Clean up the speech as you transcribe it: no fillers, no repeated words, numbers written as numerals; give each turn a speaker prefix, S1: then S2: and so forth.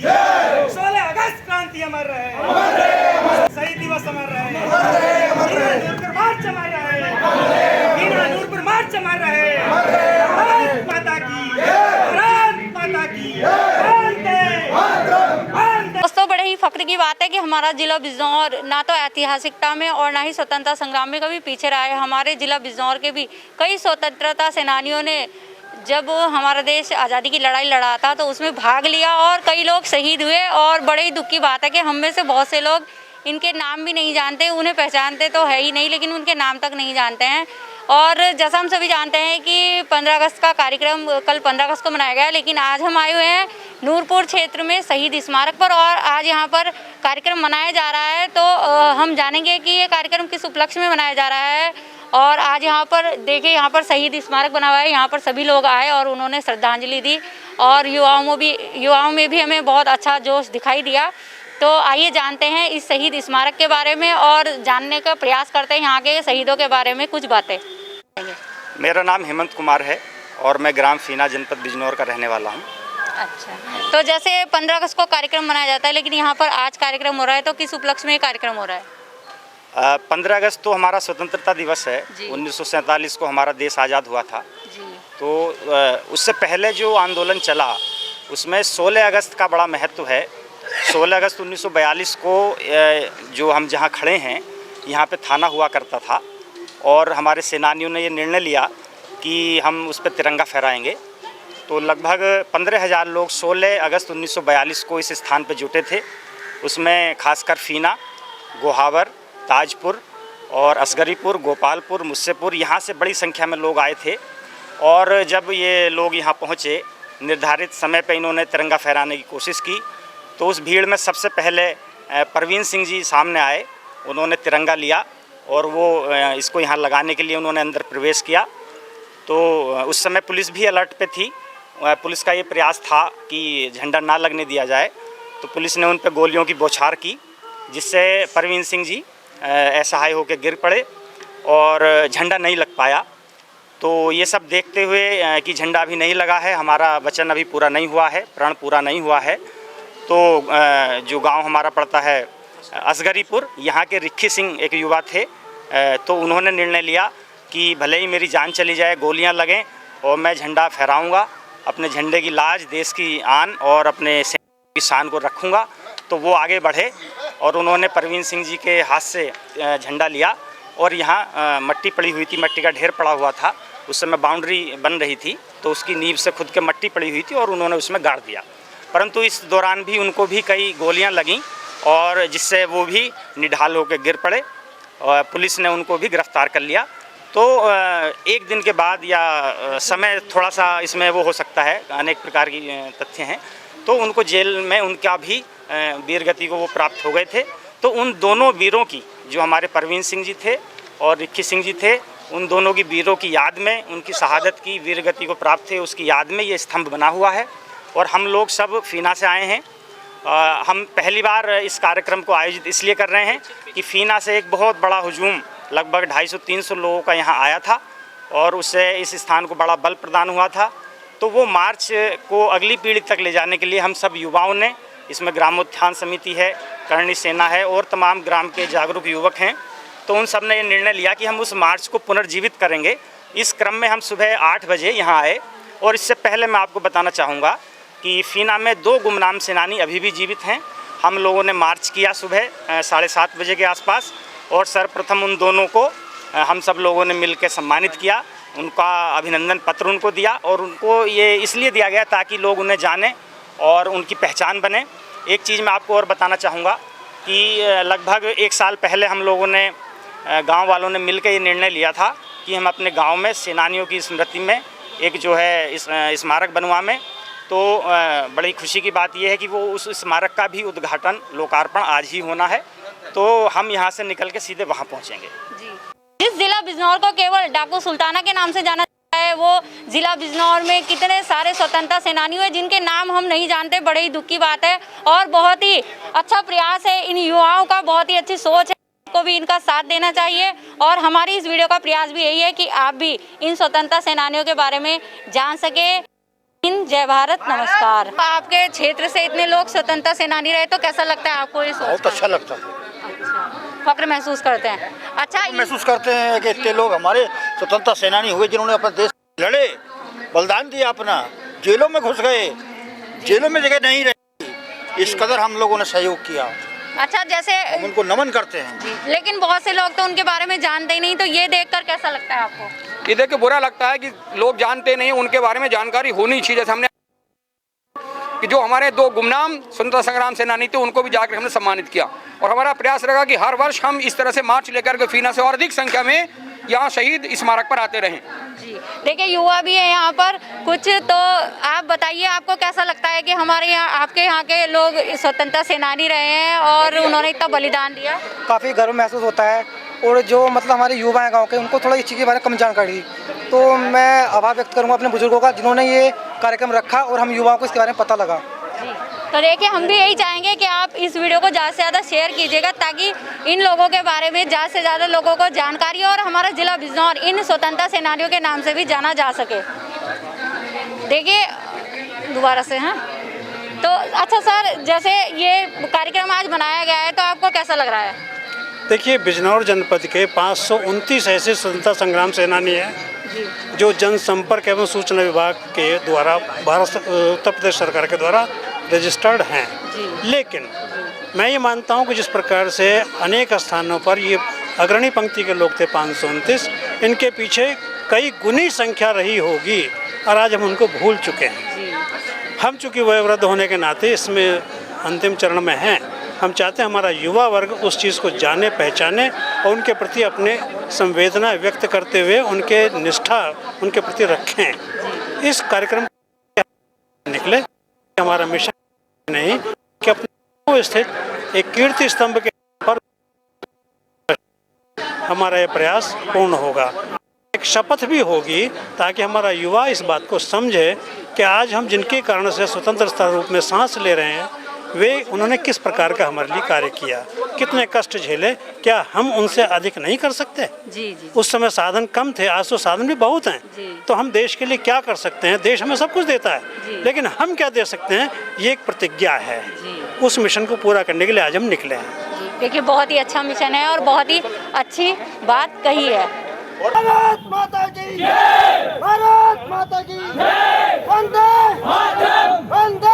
S1: 16 अगस्त क्रांति अमर रहे, शहीद दिवस अमर रहे, नूरपुर मार्च अमर रहे, नूरपुर मार्च अमर रहे। भारत माता की, भारत माता की वंदे मातरम।
S2: दोस्तों, बड़े ही फख्र की बात है कि हमारा जिला बिजनौर ना तो ऐतिहासिकता में और ना ही स्वतंत्रता संग्राम में कभी पीछे रहा है। हमारे जिला बिजनौर के भी कई स्वतंत्रता सेनानियों ने जब हमारा देश आज़ादी की लड़ाई लड़ा था तो उसमें भाग लिया और कई लोग शहीद हुए। और बड़े ही दुख की बात है कि हम में से बहुत से लोग इनके नाम भी नहीं जानते, उन्हें पहचानते तो है ही नहीं, लेकिन उनके नाम तक नहीं जानते हैं। और जैसा हम सभी जानते हैं कि 15 अगस्त का कार्यक्रम कल 15 अगस्त को मनाया गया, लेकिन आज हम आए हुए हैं नूरपुर क्षेत्र में शहीद स्मारक पर और आज यहाँ पर कार्यक्रम मनाया जा रहा है। तो हम जानेंगे कि ये कार्यक्रम किस उपलक्ष्य में मनाया जा रहा है। और आज यहाँ पर देखिए, यहाँ पर शहीद स्मारक बना हुआ है, यहाँ पर सभी लोग आए और उन्होंने श्रद्धांजलि दी और युवाओं में भी हमें बहुत अच्छा जोश दिखाई दिया। तो आइए जानते हैं इस शहीद स्मारक के बारे में और जानने का प्रयास करते हैं यहाँ के शहीदों के बारे में कुछ बातें।
S3: मेरा नाम हेमंत कुमार है और मैं ग्राम फीना जनपद बिजनौर का रहने वाला हूँ।
S2: अच्छा, तो जैसे 15 अगस्त को कार्यक्रम मनाया जाता है, लेकिन यहाँ पर आज कार्यक्रम हो रहा है, तो किस उपलक्ष्य में ये कार्यक्रम हो रहा है?
S3: 15 अगस्त तो हमारा स्वतंत्रता दिवस है। 1947 को हमारा देश आज़ाद हुआ था जी। तो उससे पहले जो आंदोलन चला उसमें 16 अगस्त का बड़ा महत्व है। 16 अगस्त 1942 को जो हम जहाँ खड़े हैं यहाँ पे थाना हुआ करता था और हमारे सेनानियों ने ये निर्णय लिया कि हम उस पर तिरंगा फहराएंगे। तो लगभग 15,000 लोग 16 अगस्त 1942 को इस स्थान पर जुटे थे। उसमें खासकर फीना, गोहावर, ताजपुर और असगरीपुर, गोपालपुर, मुस्सेपुर, यहाँ से बड़ी संख्या में लोग आए थे। और जब ये लोग यहाँ पहुँचे, निर्धारित समय पर इन्होंने तिरंगा फहराने की कोशिश की। तो उस भीड़ में सबसे पहले परवीन सिंह जी सामने आए, उन्होंने तिरंगा लिया और वो इसको यहाँ लगाने के लिए उन्होंने अंदर प्रवेश किया। तो उस समय पुलिस भी अलर्ट पे थी। पुलिस का ये प्रयास था कि झंडा ना लगने दिया जाए, तो पुलिस ने उन पर गोलियों की बौछार की, जिससे परवीन सिंह जी असहाय होकर गिर पड़े और झंडा नहीं लग पाया। तो ये सब देखते हुए कि झंडा अभी नहीं लगा है, हमारा वचन अभी पूरा नहीं हुआ है, प्रण पूरा नहीं हुआ है, तो जो गांव हमारा पड़ता है असगरीपुर, यहाँ के रिक्की सिंह एक युवा थे। तो उन्होंने निर्णय लिया कि भले ही मेरी जान चली जाए, गोलियां लगें, और मैं झंडा फहराऊंगा, अपने झंडे की लाज, देश की आन और अपने की शान को रखूंगा। तो वो आगे बढ़े और उन्होंने परवीन सिंह जी के हाथ से झंडा लिया और यहाँ मट्टी पड़ी हुई थी, मट्टी का ढेर पड़ा हुआ था। उस समय बाउंड्री बन रही थी, तो उसकी नींव से खुद के मट्टी पड़ी हुई थी और उन्होंने उसमें गाड़ दिया। परंतु इस दौरान भी उनको भी कई गोलियां लगीं और जिससे वो भी निढाल होकर गिर पड़े और पुलिस ने उनको भी गिरफ्तार कर लिया। तो एक दिन के बाद या समय थोड़ा सा इसमें वो हो सकता है, अनेक प्रकार की तथ्य हैं, तो उनको जेल में उनका भी वीरगति को वो प्राप्त हो गए थे। तो उन दोनों वीरों की, जो हमारे परवीन सिंह जी थे और रिक्की सिंह जी थे, उन दोनों की वीरों की याद में, उनकी शहादत की, वीरगति को प्राप्त थे, उसकी याद में ये स्तंभ बना हुआ है। और हम लोग सब फीना से आए हैं। हम पहली बार इस कार्यक्रम को आयोजित इसलिए कर रहे हैं कि फीना से एक बहुत बड़ा हुजूम लगभग 250-300 लोगों का यहाँ आया था और उससे इस स्थान को बड़ा बल प्रदान हुआ था। तो वो मार्च को अगली पीढ़ी तक ले जाने के लिए हम सब युवाओं ने, इसमें ग्रामोत्थान समिति है, करणी सेना है और तमाम ग्राम के जागरूक युवक हैं, तो उन सब ने ये निर्णय लिया कि हम उस मार्च को पुनर्जीवित करेंगे। इस क्रम में हम सुबह 8 बजे यहाँ आए। और इससे पहले मैं आपको बताना चाहूँगा कि फीना में 2 गुमनाम सेनानी अभी भी जीवित हैं। हम लोगों ने मार्च किया सुबह 7:30 बजे के आसपास और सर्वप्रथम उन दोनों को हम सब लोगों ने मिलकर सम्मानित किया, उनका अभिनंदन पत्र उनको दिया और उनको ये इसलिए दिया गया ताकि लोग उन्हें जानें और उनकी पहचान बने। एक चीज़ मैं आपको और बताना चाहूँगा कि लगभग 1 साल पहले हम लोगों ने, गाँव वालों ने मिलकर ये निर्णय लिया था कि हम अपने गाँव में सेनानियों की स्मृति में एक जो है स्मारक बनवाएं। तो बड़ी खुशी की बात यह है कि वो उस स्मारक का भी उद्घाटन, लोकार्पण आज ही होना है। तो हम यहाँ से निकल के सीधे वहाँ पहुँचेंगे जी।
S2: इस जिला बिजनौर को केवल डाकू सुल्ताना के नाम से जाना जाता है, वो जिला बिजनौर में कितने सारे स्वतंत्रता सेनानी हुए जिनके नाम हम नहीं जानते। बड़े ही दुख की बात है और बहुत ही अच्छा प्रयास है इन युवाओं का, बहुत ही अच्छी सोच है, को भी इनका साथ देना चाहिए। और हमारी इस वीडियो का प्रयास भी यही है कि आप भी इन स्वतंत्रता सेनानियों के बारे में जान सके। जय भारत, नमस्कार। आपके क्षेत्र से इतने लोग स्वतंत्रता सेनानी रहे तो कैसा लगता है आपको? ये
S4: बहुत अच्छा लगता है।
S2: अच्छा, फक्र महसूस करते हैं। अच्छा,
S4: महसूस करते हैं कि इतने लोग हमारे स्वतंत्रता सेनानी हुए जिन्होंने अपना देश लड़े, बलिदान दिया, अपना जेलों में घुस गए, जेलों में जगह नहीं रही, इस कदर हम लोगों ने सहयोग किया।
S2: अच्छा, जैसे
S4: हम उनको नमन करते हैं।
S2: लेकिन बहुत से लोग तो उनके बारे में जानते ही नहीं, तो ये देखकर कैसा लगता है आपको?
S5: ये देख के बुरा लगता है कि लोग जानते नहीं, उनके बारे में जानकारी होनी चाहिए। जैसे हमने कि जो हमारे 2 गुमनाम स्वतंत्रता संग्राम सेनानी थे उनको भी जाकर हमने सम्मानित किया, और हमारा प्रयास रहेगा कि हर वर्ष हम इस तरह से मार्च लेकर के फीना से और अधिक संख्या में यहाँ शहीद स्मारक पर आते रहें।
S2: जी, देखिए युवा भी है यहाँ पर कुछ, तो आप बताइए आपको कैसा लगता है कि हमारे यहाँ, आपके यहाँ के लोग स्वतंत्रता सेनानी रहे हैं और उन्होंने इतना बलिदान दिया?
S6: काफ़ी गर्व महसूस होता है, और जो मतलब हमारे युवा हैं गांव के, उनको थोड़ा इस चीज़ के बारे में कम जानकारी, तो मैं आभार व्यक्त करूंगा अपने बुजुर्गों का जिन्होंने ये कार्यक्रम रखा और हम युवाओं को इसके बारे में पता लगा।
S2: जी, तो देखिए हम भी यही चाहेंगे कि आप इस वीडियो को ज़्यादा से ज़्यादा शेयर कीजिएगा ताकि इन लोगों के बारे में ज़्यादा से ज़्यादा लोगों को जानकारी हो और हमारा जिला बिजनौर इन स्वतंत्रता सेनानियों के नाम से भी जाना जा सके। देखिए दोबारा से, हाँ, तो अच्छा सर, जैसे ये कार्यक्रम आज बनाया गया है तो आपको कैसा लग रहा है?
S7: देखिए, बिजनौर जनपद के 529 ऐसे स्वतंत्रता संग्राम सेनानी हैं जो जनसंपर्क एवं सूचना विभाग के द्वारा उत्तर प्रदेश सरकार के द्वारा रजिस्टर्ड हैं। लेकिन मैं ये मानता हूँ कि जिस प्रकार से अनेक स्थानों पर ये अग्रणी पंक्ति के लोग थे 529, इनके पीछे कई गुनी संख्या रही होगी और आज हम उनको भूल चुके हैं। हम चूँकि वयोवृद्ध होने के नाते इसमें अंतिम चरण में हैं, हम चाहते हैं हमारा युवा वर्ग उस चीज़ को जाने, पहचाने और उनके प्रति अपने संवेदना व्यक्त करते हुए उनके निष्ठा उनके प्रति रखें। इस कार्यक्रम निकले हमारा मिशन नहीं कि अपने स्थित एक कीर्ति स्तंभ के पर हमारा ये प्रयास पूर्ण होगा। एक शपथ भी होगी ताकि हमारा युवा इस बात को समझे कि आज हम जिनके कारण से स्वतंत्रता रूप में सांस ले रहे हैं, वे उन्होंने किस प्रकार का हमारे लिए कार्य किया, कितने कष्ट झेले, क्या हम उनसे अधिक नहीं कर सकते?
S2: जी।
S7: उस समय साधन कम थे, आज तो साधन भी बहुत हैं। तो हम देश के लिए क्या कर सकते हैं? देश हमें सब कुछ देता है, लेकिन हम क्या दे सकते हैं, ये एक प्रतिज्ञा है। उस मिशन को पूरा करने के लिए आज हम निकले हैं।
S2: देखिए बहुत ही अच्छा मिशन है और बहुत ही अच्छी बात कही है।
S1: भारत माता की जय, भारत माता की जय, वंदे मातरम, वंदे